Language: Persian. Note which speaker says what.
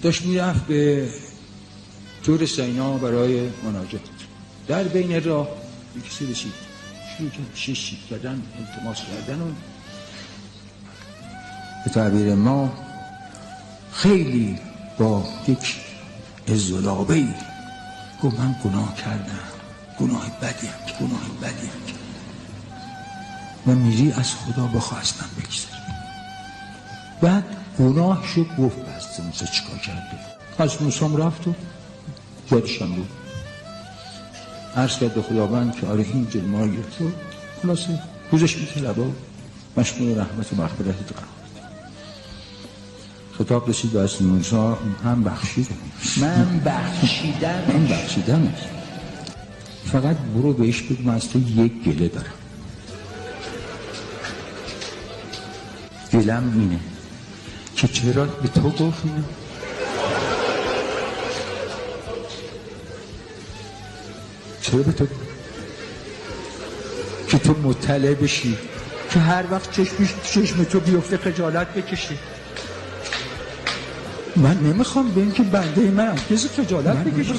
Speaker 1: داشت میرفت به تور سینا برای مناجات. در بین راه یک کسی رسید، شروع کرد شیک کردن، التماس کردن و به تعبیر ما خیلی با یک ازولابه‌ای گفت من گناه کردم، گناه بدیم و میری از خدا بخواستم بگذاری. بعد گناهشو گفت بست موسی چیکار کرده. از موسام رفت و یادشم بود، عرض کرد به خداوند که آره این جلما رو گرفت و خلاصه روزش میطلب و مشمول رحمت و مغفرت قرار. خطاب رسید به از موسی هم بخشیدم، من بخشیدم فقط برو بهش بگو من از تو یک گله دارم. گلم اینه که چرا به تو گفت اینه؟ چرا به تو که تو مطلع بشی، که هر وقت چشم تو بیفته خجالت بکشی. من نمیخوام به این که بنده من کسی خجالت بکشی.